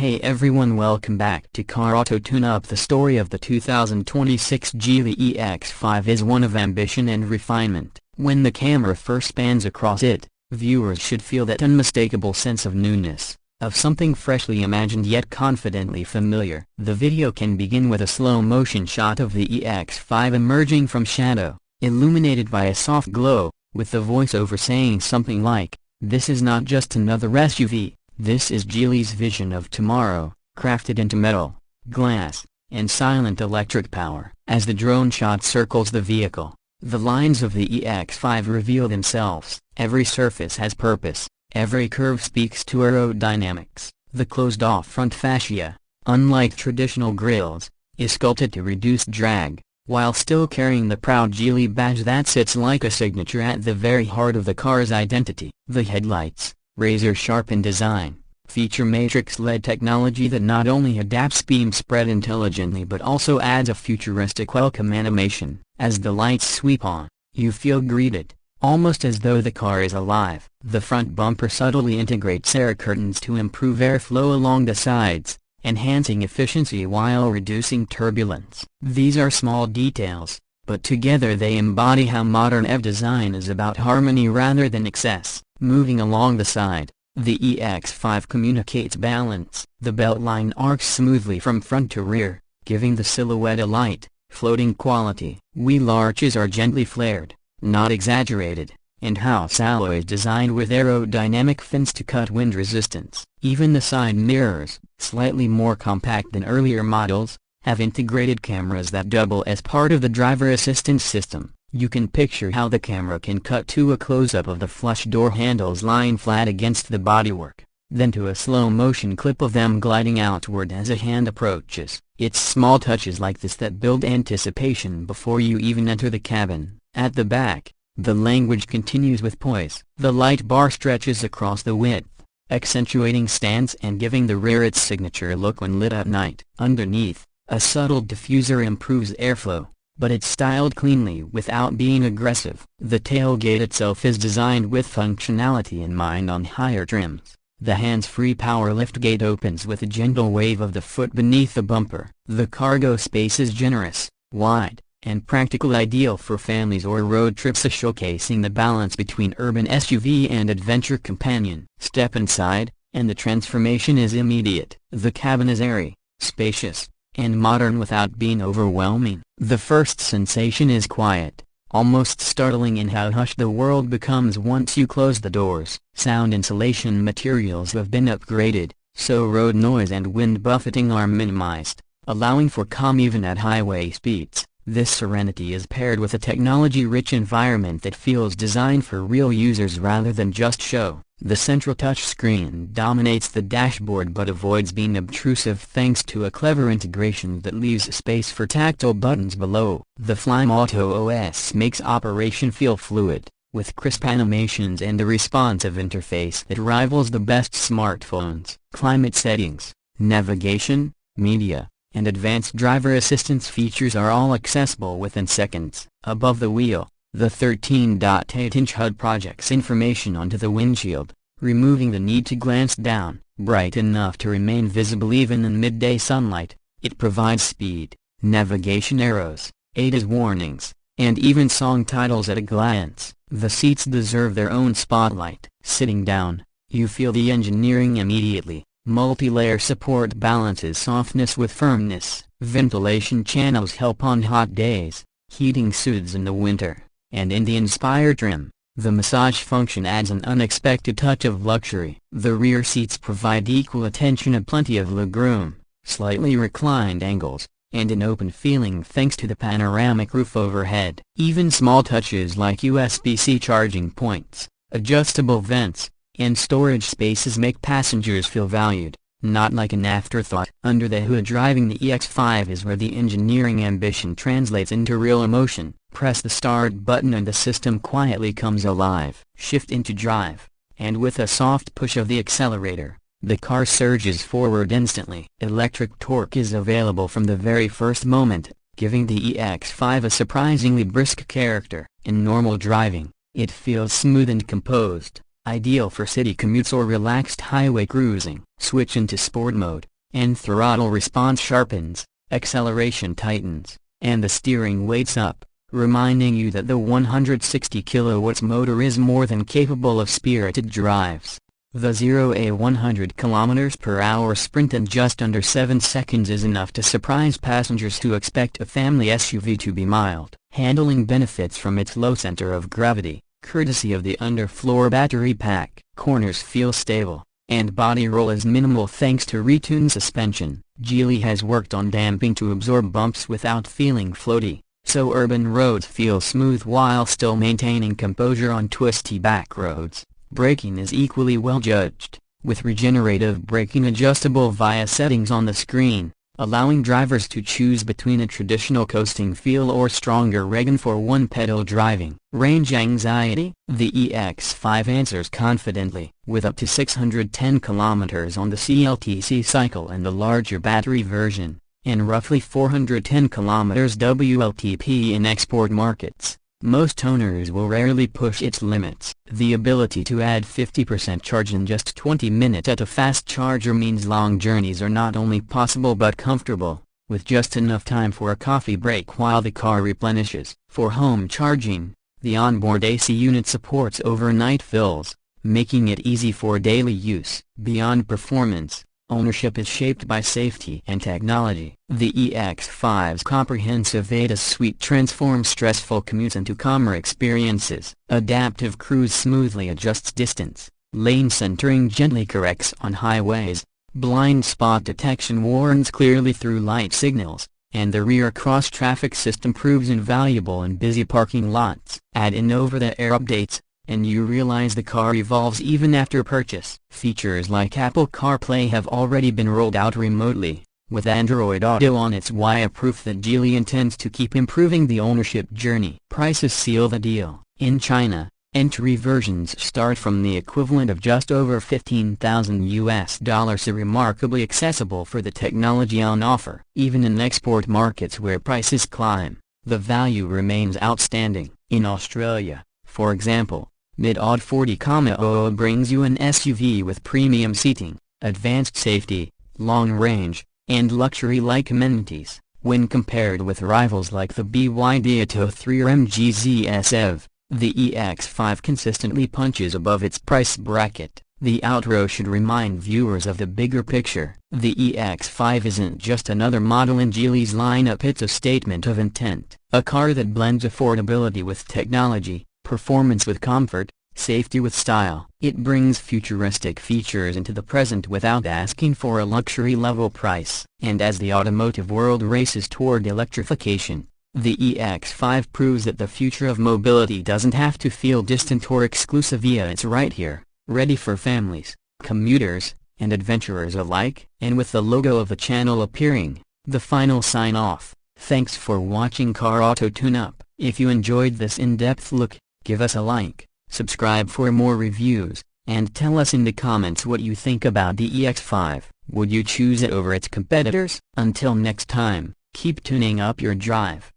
Hey everyone, welcome back to Car Auto Tune Up. The story of the 2026 Geely EX5 is one of ambition and refinement. When the camera first pans across it, viewers should feel that unmistakable sense of newness, of something freshly imagined yet confidently familiar. The video can begin with a slow-motion shot of the EX5 emerging from shadow, illuminated by a soft glow, with the voiceover saying something like, "This is not just another SUV. This is Geely's vision of tomorrow, crafted into metal, glass, and silent electric power." As the drone shot circles the vehicle, the lines of the EX5 reveal themselves. Every surface has purpose, every curve speaks to aerodynamics. The closed-off front fascia, unlike traditional grilles, is sculpted to reduce drag, while still carrying the proud Geely badge that sits like a signature at the very heart of the car's identity. The headlights, razor-sharp in design, feature matrix-LED technology that not only adapts beam spread intelligently but also adds a futuristic welcome animation. As the lights sweep on, you feel greeted, almost as though the car is alive. The front bumper subtly integrates air curtains to improve airflow along the sides, enhancing efficiency while reducing turbulence. These are small details, but together they embody how modern EV design is about harmony rather than excess. Moving along the side, the EX5 communicates balance. The beltline arcs smoothly from front to rear, giving the silhouette a light, floating quality. Wheel arches are gently flared, not exaggerated, and house alloys designed with aerodynamic fins to cut wind resistance. Even the side mirrors, slightly more compact than earlier models, have integrated cameras that double as part of the driver assistance system. You can picture how the camera can cut to a close-up of the flush door handles lying flat against the bodywork, then to a slow-motion clip of them gliding outward as a hand approaches. It's small touches like this that build anticipation before you even enter the cabin. At the back, the language continues with poise. The light bar stretches across the width, accentuating stance and giving the rear its signature look when lit at night. Underneath, a subtle diffuser improves airflow, but it's styled cleanly without being aggressive. The tailgate itself is designed with functionality in mind on higher trims. The hands-free power liftgate opens with a gentle wave of the foot beneath the bumper. The cargo space is generous, wide, and practical, ideal for families or road trips, showcasing the balance between urban SUV and adventure companion. Step inside, and the transformation is immediate. The cabin is airy, spacious, and modern without being overwhelming. The first sensation is quiet, almost startling in how hushed the world becomes once you close the doors. Sound insulation materials have been upgraded, so road noise and wind buffeting are minimized, allowing for calm even at highway speeds. This serenity is paired with a technology-rich environment that feels designed for real users rather than just show. The central touchscreen dominates the dashboard but avoids being obtrusive thanks to a clever integration that leaves space for tactile buttons below. The Flyme Auto OS makes operation feel fluid, with crisp animations and a responsive interface that rivals the best smartphones. Climate settings, navigation, media, and advanced driver assistance features are all accessible within seconds. Above the wheel, the 13.8-inch HUD projects information onto the windshield, removing the need to glance down. Bright enough to remain visible even in midday sunlight, it provides speed, navigation arrows, ADAS warnings, and even song titles at a glance. The seats deserve their own spotlight. Sitting down, you feel the engineering immediately. Multi-layer support balances softness with firmness. Ventilation channels help on hot days, heating soothes in the winter, and in the Inspire trim, the massage function adds an unexpected touch of luxury. The rear seats provide equal attention and plenty of legroom, slightly reclined angles, and an open feeling thanks to the panoramic roof overhead. Even small touches like USB-C charging points, adjustable vents, and storage spaces make passengers feel valued, not like an afterthought. Under the hood, driving the EX5 is where the engineering ambition translates into real emotion. Press the start button and the system quietly comes alive. Shift into drive, and with a soft push of the accelerator, the car surges forward instantly. Electric torque is available from the very first moment, giving the EX5 a surprisingly brisk character. In normal driving, it feels smooth and composed, Ideal for city commutes or relaxed highway cruising. Switch into sport mode, and throttle response sharpens, acceleration tightens, and the steering weights up, reminding you that the 160 kilowatts motor is more than capable of spirited drives. The 0-100 km/h sprint in just under 7 seconds is enough to surprise passengers who expect a family SUV to be mild. Handling benefits from its low center of gravity, courtesy of the underfloor battery pack. Corners feel stable, and body roll is minimal thanks to retuned suspension. Geely has worked on damping to absorb bumps without feeling floaty, so urban roads feel smooth while still maintaining composure on twisty back roads. Braking is equally well judged, with regenerative braking adjustable via settings on the screen, allowing drivers to choose between a traditional coasting feel or stronger regen for one-pedal driving. Range anxiety? The EX5 answers confidently, with up to 610 km on the CLTC cycle and the larger battery version, and roughly 410 km WLTP in export markets. Most owners will rarely push its limits. The ability to add 50% charge in just 20 minutes at a fast charger means long journeys are not only possible but comfortable, with just enough time for a coffee break while the car replenishes. For home charging, the onboard AC unit supports overnight fills, making it easy for daily use. Beyond performance, ownership is shaped by safety and technology. The EX5's comprehensive ADAS suite transforms stressful commutes into calmer experiences. Adaptive Cruise smoothly adjusts distance, lane centering gently corrects on highways, blind spot detection warns clearly through light signals, and the rear cross-traffic system proves invaluable in busy parking lots. Add in over-the-air updates, and you realize the car evolves even after purchase. Features like Apple CarPlay have already been rolled out remotely, with Android Auto on its way, proof that Geely intends to keep improving the ownership journey. Prices seal the deal. In China, entry versions start from the equivalent of just over $15,000, so remarkably accessible for the technology on offer. Even in export markets where prices climb, the value remains outstanding. In Australia, for example, Mid-Aud 40,000 brings you an SUV with premium seating, advanced safety, long range, and luxury-like amenities. When compared with rivals like the BYD Atto 3 or MG ZS EV, the EX5 consistently punches above its price bracket. The outro should remind viewers of the bigger picture. The EX5 isn't just another model in Geely's lineup, it's a statement of intent. A car that blends affordability with technology, performance with comfort, safety with style. It brings futuristic features into the present without asking for a luxury-level price. And as the automotive world races toward electrification, the EX5 proves that the future of mobility doesn't have to feel distant or exclusive. It's right here, ready for families, commuters, and adventurers alike. And with the logo of the channel appearing, the final sign-off. Thanks for watching Car Auto Tune-Up. If you enjoyed this in-depth look, give us a like, subscribe for more reviews, and tell us in the comments what you think about the EX5. Would you choose it over its competitors? Until next time, keep tuning up your drive.